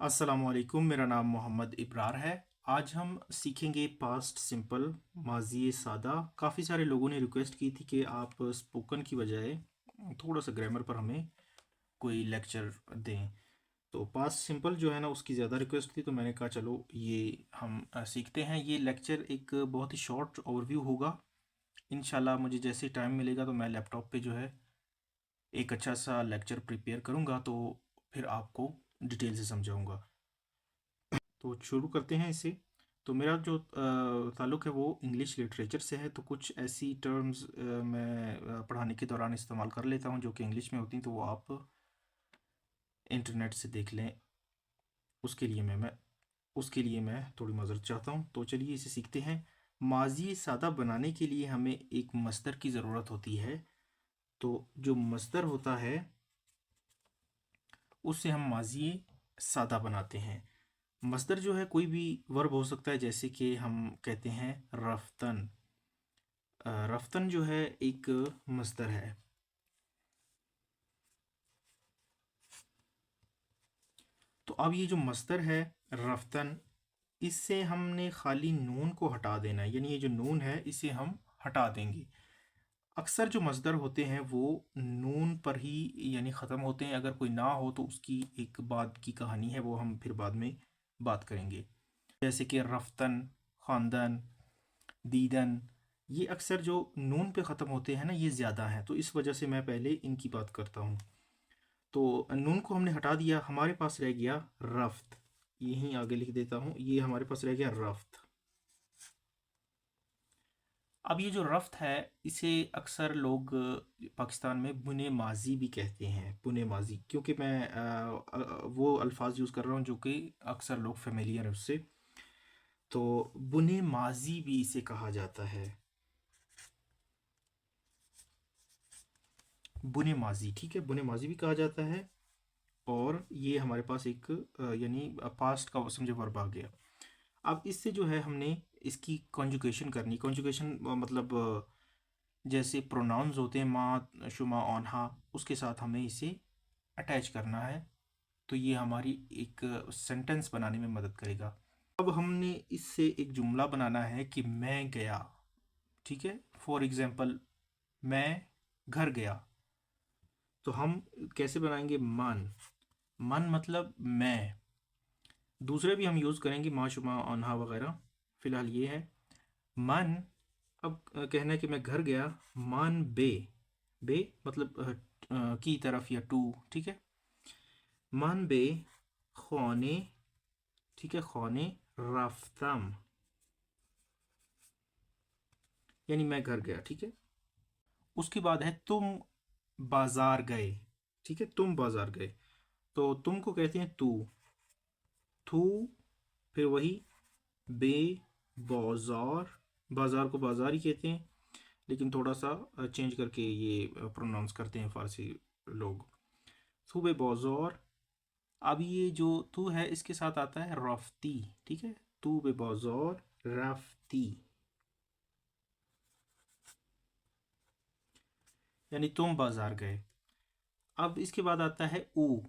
अस्सलामुअलैकुम, मेरा नाम मोहम्मद इब्रार है। आज हम सीखेंगे पास्ट सिंपल, माजी सादा। काफ़ी सारे लोगों ने रिक्वेस्ट की थी कि आप स्पोकन की बजाय थोड़ा सा ग्रामर पर हमें कोई लेक्चर दें। तो पास्ट सिंपल जो है ना, उसकी ज़्यादा रिक्वेस्ट थी, तो मैंने कहा चलो ये हम सीखते हैं। ये लेक्चर एक बहुत ही शॉर्ट ओवरव्यू होगा। इंशाल्लाह मुझे जैसे टाइम मिलेगा तो मैं लैपटॉप पे जो है एक अच्छा सा लेक्चर प्रिपेयर करूँगा, तो फिर आपको डिटेल से समझाऊँगा। तो शुरू करते हैं इसे। तो मेरा जो ताल्लुक़ है वो इंग्लिश लिटरेचर से है, तो कुछ ऐसी टर्म्स मैं पढ़ाने के दौरान इस्तेमाल कर लेता हूँ जो कि इंग्लिश में होती हैं, तो वो आप इंटरनेट से देख लें। उसके लिए मैं थोड़ी मदद चाहता हूँ। तो चलिए इसे सीखते हैं। माजी सादा बनाने के लिए हमें एक मस्दर की ज़रूरत होती है। तो जो मस्दर होता है उससे हम माजी सादा बनाते हैं। मस्दर जो है कोई भी वर्ब हो सकता है, जैसे कि हम कहते हैं रफ्तन। रफ्तन जो है एक मस्दर है। तो अब ये जो मस्दर है रफ्तन, इससे हमने खाली नून को हटा देना है, यानी ये जो नून है इसे हम हटा देंगे। अक्सर जो मस्दर होते हैं वो नून पर ही यानी ख़त्म होते हैं। अगर कोई ना हो तो उसकी एक बाद की कहानी है, वो हम फिर बाद में बात करेंगे। जैसे कि रफ्तन, ख़ानदान, दीदन, ये अक्सर जो नून पे ख़त्म होते हैं ना, ये ज़्यादा हैं, तो इस वजह से मैं पहले इनकी बात करता हूँ। तो नून को हमने हटा दिया, हमारे पास रह गया रफ्त। यहीं आगे लिख देता हूँ, ये हमारे पास रह गया रफ्त। अब ये जो रफ्त है इसे अक्सर लोग पाकिस्तान में बुने माजी भी कहते हैं। बुने माजी, क्योंकि मैं वो अल्फाज यूज़ कर रहा हूँ जो कि अक्सर लोग फेमिलियर है उससे। तो बुने माजी भी इसे कहा जाता है। बुने माजी, ठीक है, बुने माजी भी कहा जाता है। और ये हमारे पास एक यानी पास्ट का समझे वर्ब आ गया। अब इससे जो है हमने इसकी कॉन्जुगेशन करनी। कॉन्जुगेशन मतलब जैसे प्रोनाउंस होते हैं मा, शुमा, ओनहा, उसके साथ हमें इसे अटैच करना है। तो ये हमारी एक सेंटेंस बनाने में मदद करेगा। अब हमने इससे एक जुमला बनाना है कि मैं गया, ठीक है। फॉर एग्जांपल, मैं घर गया। तो हम कैसे बनाएंगे? मन। मन मतलब मैं। दूसरे भी हम यूज़ करेंगे, माशुमा, अनहा वगैरह। फ़िलहाल ये है मन। अब कहना है कि मैं घर गया। मन बे। बे मतलब की तरफ या टू, ठीक है। मन बे खाने, ठीक है, खाने रफ्तम, यानी मैं घर गया, ठीक है। उसके बाद है तुम बाजार गए, ठीक है, तुम बाजार गए। तो तुम को कहते हैं तू। थू, फिर वही बे, बाजार। बाजार को बाजार ही कहते हैं, लेकिन थोड़ा सा चेंज करके ये प्रोनाउंस करते हैं फ़ारसी लोग। सूबे बाजार। अब ये जो तू है इसके साथ आता है रफ्ती, ठीक है। तू बे बाजार रफ्ती, यानी तुम बाजार गए। अब इसके बाद आता है ऊ।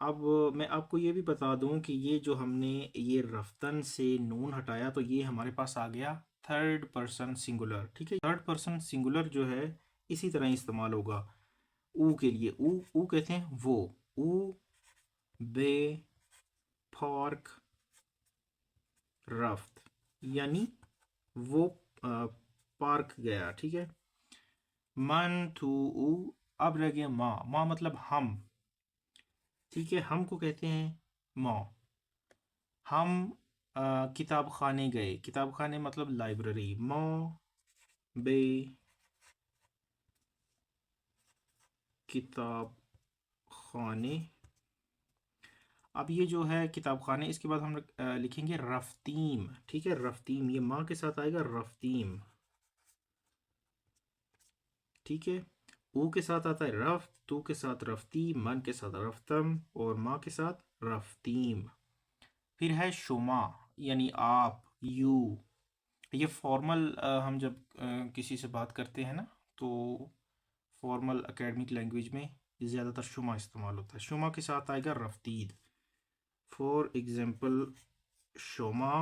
अब मैं आपको ये भी बता दूं कि ये जो हमने ये रफ्तन से नून हटाया, तो ये हमारे पास आ गया थर्ड पर्सन सिंगुलर, ठीक है। थर्ड पर्सन सिंगुलर जो है इसी तरह इस्तेमाल होगा ऊ के लिए। ऊ, ऊ कहते हैं वो। ऊ बे पार्क रफ्त, यानी वो पार्क गया, ठीक है। मन थू ऊ। अब रह गया माँ। माँ मतलब हम, ठीक है। हम को कहते हैं माँ। हम किताब खाने गए। किताब खाने मतलब लाइब्रेरी। माँ बे किताब खाने। अब ये जो है किताब खाने, इसके बाद हम लिखेंगे रफ्तीम, ठीक है। रफ्तीम, ये माँ के साथ आएगा रफ्तीम, ठीक है। ऊ के साथ आता है रफ, तू के साथ रफ्ती, मन के साथ रफ्तम, और माँ के साथ रफ्तीम। फिर है शुमा, यानी आप, यू। ये फॉर्मल हम जब किसी से बात करते हैं ना, तो फॉर्मल एकेडमिक लैंग्वेज में ज़्यादातर शुमा इस्तेमाल होता है। शुमा के साथ आएगा रफ्तीद। फॉर एग्जाम्पल शोमा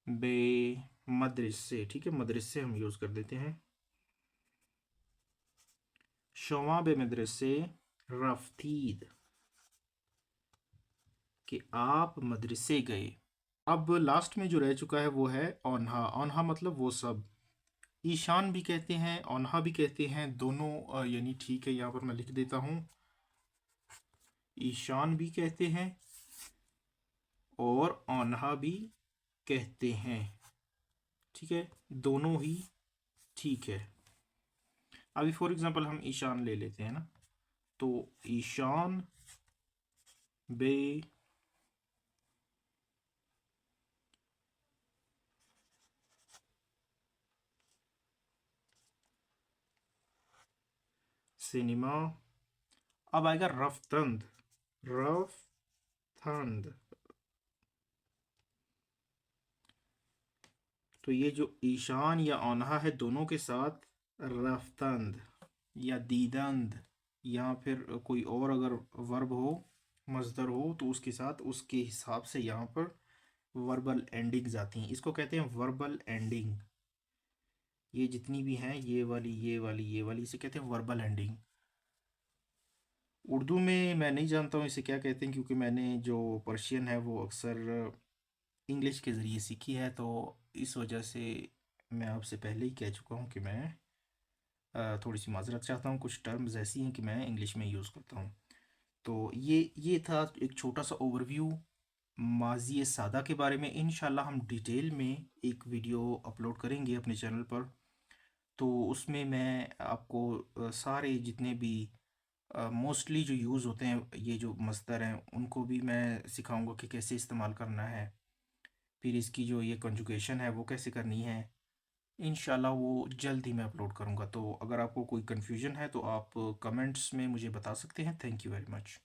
बे मदरसे, ठीक है, मदरसे हम यूज़ कर देते हैं। शोमा बे मदरसे रफ्तीद, कि आप मदरसे गए। अब लास्ट में जो रह चुका है वो है ओन्हा। ओन्हा मतलब वो सब। ईशान भी कहते हैं, ओन्हा भी कहते हैं, दोनों यानी ठीक है, यहाँ पर मैं लिख देता हूँ। ईशान भी कहते हैं और ओन्हा भी कहते हैं, ठीक है, दोनों ही ठीक है। अभी फॉर एग्जांपल हम ईशान ले लेते हैं ना, तो ईशान बे सिनेमा। अब आएगा रफ्तंद। रफ्तंद, तो ये जो ईशान या ओन्हा है दोनों के साथ रफ्तंद या दीदंद, या फिर कोई और अगर वर्ब हो, मज़दर हो, तो उसके साथ उसके हिसाब से यहाँ पर वर्बल एंडिंग्स आती हैं। इसको कहते हैं वर्बल एंडिंग। ये जितनी भी हैं, ये वाली, ये वाली, ये वाली, इसे कहते हैं वर्बल एंडिंग। उर्दू में मैं नहीं जानता हूँ इसे क्या कहते हैं, क्योंकि मैंने जो पर्शियन है वो अक्सर इंग्लिश के ज़रिए सीखी है, तो इस वजह से मैं आपसे पहले ही कह चुका हूँ कि मैं थोड़ी सी माज़रत चाहता हूँ। कुछ टर्म्स ऐसी हैं कि मैं इंग्लिश में यूज़ करता हूँ। तो ये था एक छोटा सा ओवरव्यू माज़ी सादा के बारे में। इंशाल्लाह हम डिटेल में एक वीडियो अपलोड करेंगे अपने चैनल पर, तो उसमें मैं आपको सारे जितने भी मोस्टली जो यूज़ होते हैं ये जो मस्दर हैं उनको भी मैं सिखाऊंगा कि कैसे इस्तेमाल करना है, फिर इसकी जो ये कंजुगेशन है वो कैसे करनी है। इंशाल्लाह वो जल्द ही मैं अपलोड करूंगा। तो अगर आपको कोई कन्फ्यूजन है तो आप कमेंट्स में मुझे बता सकते हैं। Thank you very much.